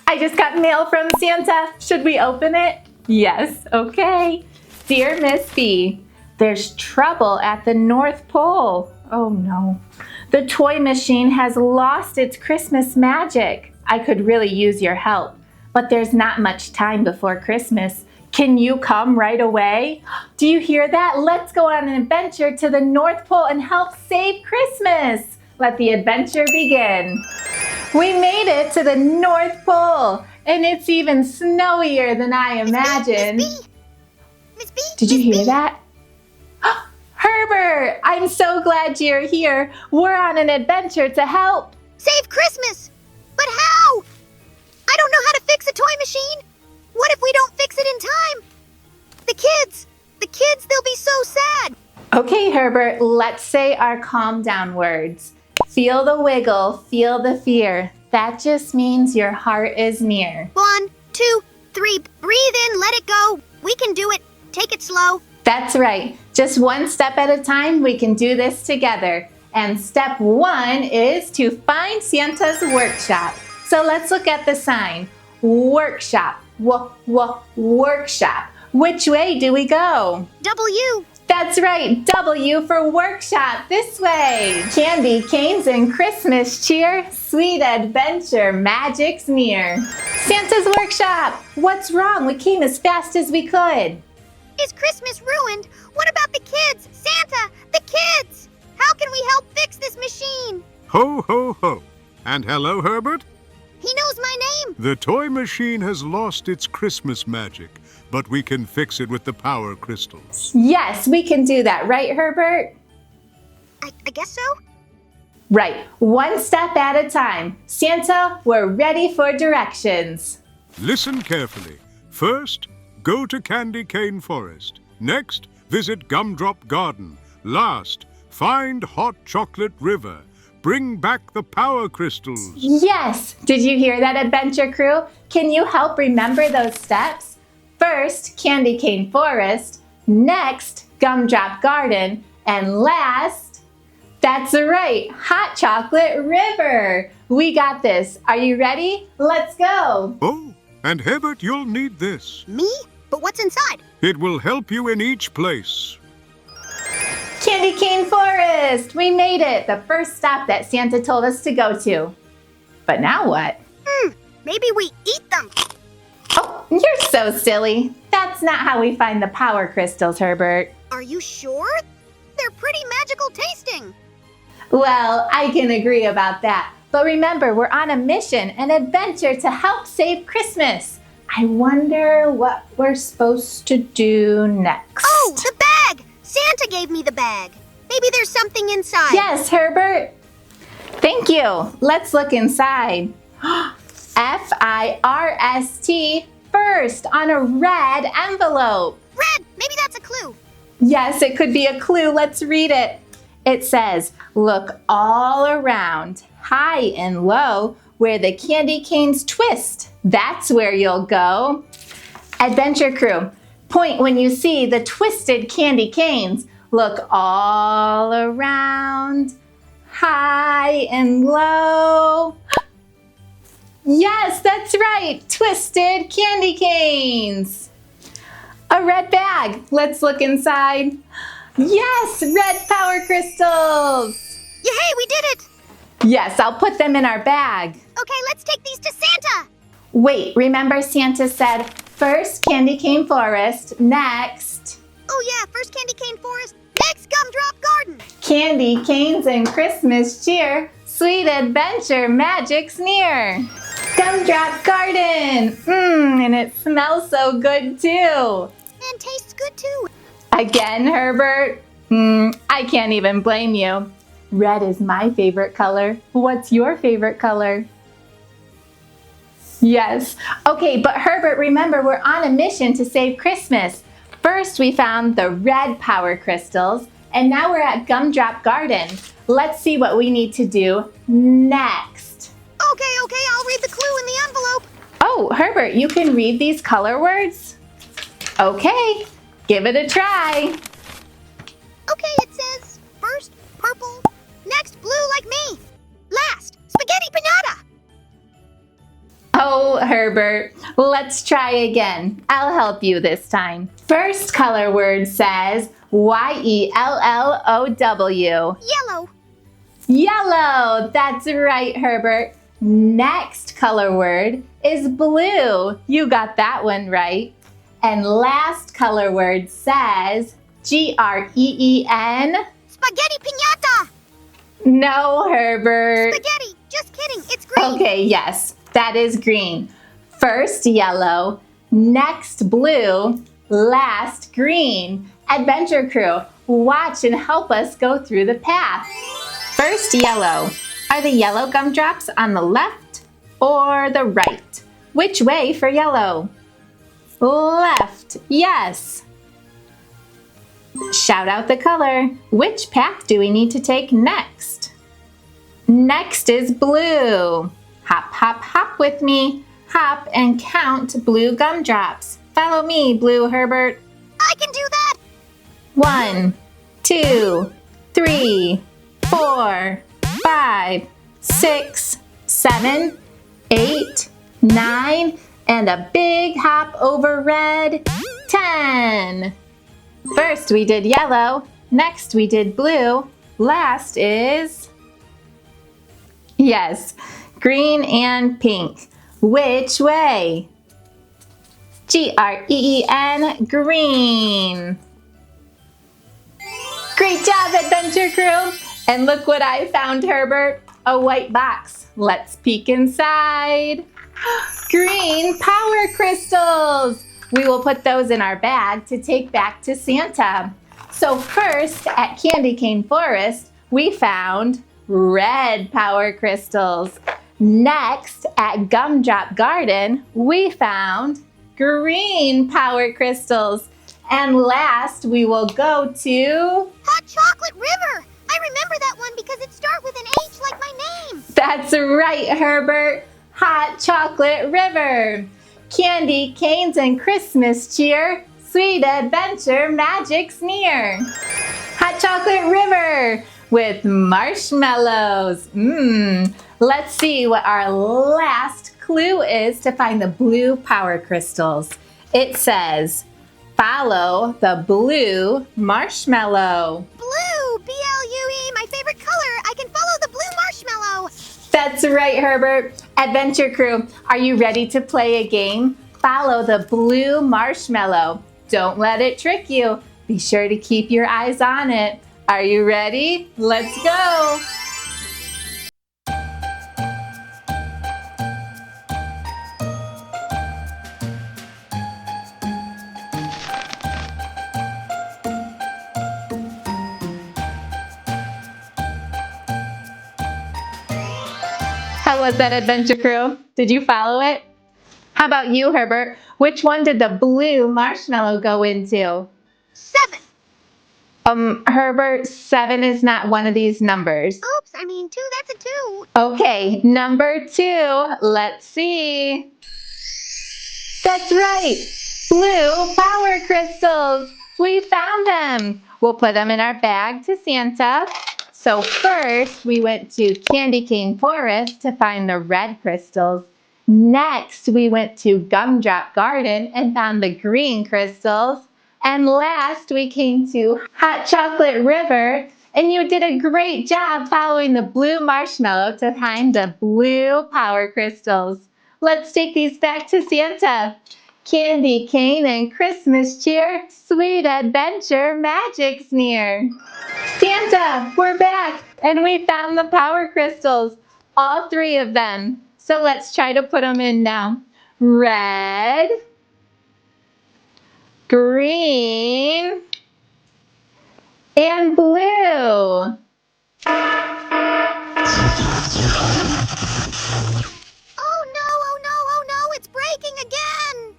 I just got mail from Santa. Should we open it? Yes, okay. Dear Miss B, there's trouble at the North Pole. Oh no. The toy machine has lost its Christmas magic. I could really use your help, but there's not much time before Christmas. Can you come right away? Do you hear that? Let's go on an adventure to the North Pole and help save Christmas. Let the adventure begin. We made it to the North Pole, and it's even snowier than I imagined. Miss B? Did you hear that? Herbert, I'm so glad you're here. We're on an adventure to help. Save Christmas! But how? I don't know how to fix a toy machine. What if we don't fix it in time? The kids, they'll be so sad. Okay, Herbert, let's say our calm down words. Feel the wiggle, feel the fear. That just means your heart is near. 1, 2, 3, breathe in, let it go. We can do it. Take it slow. That's right. Just one step at a time, we can do this together. And step 1 is to find Santa's workshop. So let's look at the sign. Workshop. Workshop. Which way do we go? W. That's right, W for workshop, this way. Candy canes and Christmas cheer, sweet adventure, magic's near. Santa's workshop, what's wrong? We came as fast as we could. Is Christmas ruined? What about the kids? Santa, the kids! How can we help fix this machine? Ho, ho, ho. And hello, Herbert. He knows my name. The toy machine has lost its Christmas magic, but we can fix it with the power crystals. Yes, we can do that, right, Herbert? I guess so. Right, one step at a time. Santa, we're ready for directions. Listen carefully. First, go to Candy Cane Forest. Next, visit Gumdrop Garden. Last, find Hot Chocolate River. Bring back the power crystals. Yes! Did you hear that, adventure crew? Can you help remember those steps? First, Candy Cane Forest. Next, Gumdrop Garden. And last, that's right, Hot Chocolate River. We got this. Are you ready? Let's go. Oh, and Herbert, you'll need this. Me? But what's inside? It will help you in each place. Candy Cane Forest! We made it! The first stop that Santa told us to go to. But now what? Maybe we eat them. Oh, you're so silly. That's not how we find the power crystals, Herbert. Are you sure? They're pretty magical tasting. Well, I can agree about that. But remember, we're on a mission, an adventure to help save Christmas. I wonder what we're supposed to do next. Oh, the bag! Santa gave me the bag. Maybe there's something inside. Yes, Herbert. Thank you. Let's look inside. F-I-R-S-T, first, on a red envelope. Red! Maybe that's a clue. Yes, it could be a clue. Let's read it. It says, look all around, high and low, where the candy canes twist. That's where you'll go. Adventure crew, point when you see the twisted candy canes. Look all around, high and low. Yes, that's right, twisted candy canes. A red bag. Let's look inside. Yes, red power crystals. Yay, we did it! Yes, I'll put them in our bag. Okay, let's take these to Santa. Wait, remember Santa said, first Candy Cane Forest, next Oh yeah, first Candy Cane Forest, next Gumdrop Garden. Candy Canes and Christmas cheer, sweet adventure, magic's near. Gumdrop Garden, and it smells so good too. And tastes good too. Again, Herbert? I can't even blame you. Red is my favorite color. What's your favorite color? Yes. Okay, but Herbert, remember, we're on a mission to save Christmas. First, we found the red power crystals, and now we're at Gumdrop Garden. Let's see what we need to do next. Okay, I'll read the clue in the envelope. Oh, Herbert, you can read these color words? Okay, give it a try. Okay, it says, first, purple, next, blue like me, last, spaghetti pinata. Oh, Herbert, let's try again. I'll help you this time. First color word says Y-E-L-L-O-W. Yellow. Yellow, that's right, Herbert. Next color word is blue. You got that one right. And last color word says G-R-E-E-N. Spaghetti piñata. No, Herbert. Spaghetti. Just kidding. It's green. Okay, yes, that is green. First yellow, next blue, last green. Adventure Crew, watch and help us go through the path. First yellow. Are the yellow gumdrops on the left or the right? Which way for yellow? Left, yes. Shout out the color. Which path do we need to take next? Next is blue. Hop, hop, hop with me. Hop and count blue gumdrops. Follow me, Blue Herbert. I can do that. 1, 2, 3, 4, 5, 6, 7, 8, 9, and a big hop over red, 10. First we did yellow, next we did blue, last is, yes, green and pink. Which way? G-R-E-E-N, green. Great job, Adventure Crew! And look what I found, Herbert. A white box. Let's peek inside. Green power crystals! We will put those in our bag to take back to Santa. So first, at Candy Cane Forest, we found red power crystals. Next, at Gumdrop Garden, we found green power crystals. And last, we will go to Hot Chocolate River. I remember that one because it starts with an H like my name. That's right, Herbert. Hot Chocolate River. Candy, canes, and Christmas cheer. Sweet adventure, magic's near. Hot Chocolate River with marshmallows. Let's see what our last clue is to find the blue power crystals. It says, follow the blue marshmallow. Blue, B-L-U-E, my favorite color. I can follow the blue marshmallow. That's right, Herbert. Adventure Crew, are you ready to play a game? Follow the blue marshmallow. Don't let it trick you. Be sure to keep your eyes on it. Are you ready? Let's go. How was that, Adventure Crew? Did you follow it? How about you, Herbert? Which one did the blue marshmallow go into? 7. Herbert, 7 is not one of these numbers. Oops, I mean 2, that's a 2. Okay, number 2. Let's see. That's right. Blue power crystals. We found them. We'll put them in our bag to Santa. So first, we went to Candy Cane Forest to find the red crystals. Next, we went to Gumdrop Garden and found the green crystals. And last, we came to Hot Chocolate River, and you did a great job following the blue marshmallow to find the blue power crystals. Let's take these back to Santa. Candy cane and Christmas cheer, sweet adventure, magic's near. Santa, we're back, and we found the power crystals, all 3 of them. So let's try to put them in now. Red, green, and blue. Oh no, it's breaking again.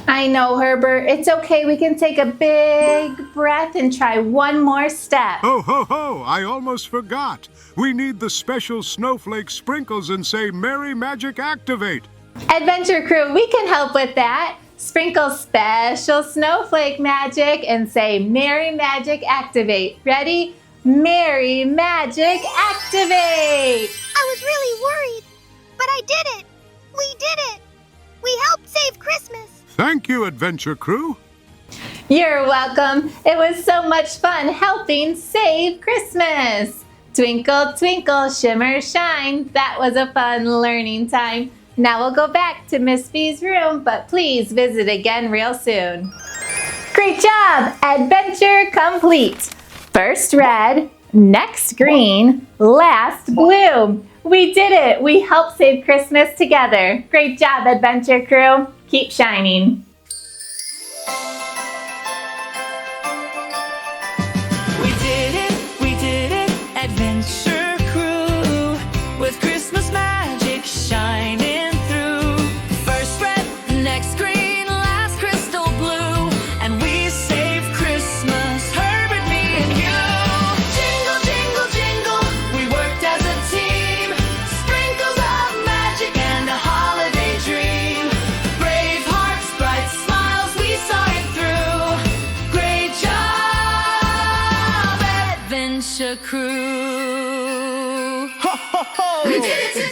I know, Herbert. It's okay. We can take a big breath and try one more step. Ho, ho, ho! I almost forgot. We need the special snowflake sprinkles and say Merry Magic Activate. Adventure Crew, we can help with that. Sprinkle special snowflake magic and say Merry Magic Activate. Ready? Merry Magic Activate! I was really worried, but I did it. We did Thank you, Adventure Crew. You're welcome. It was so much fun helping save Christmas. Twinkle, twinkle, shimmer, shine. That was a fun learning time. Now we'll go back to Miss B's room, but please visit again real soon. Great job! Adventure complete. First red, next green, last blue. We did it! We helped save Christmas together. Great job, Adventure Crew. Keep shining. We did it, Adventure Crew, with Christmas magic shining through. First red, next green, last crystal blue, and we saved Christmas, Herbert, me and you. Jingle, jingle, jingle, we worked as a team. Sprinkles of magic and a holiday dream. Brave hearts, bright smiles, we saw it through. Great job, Adventure Crew. Ho, ho, ho! We did it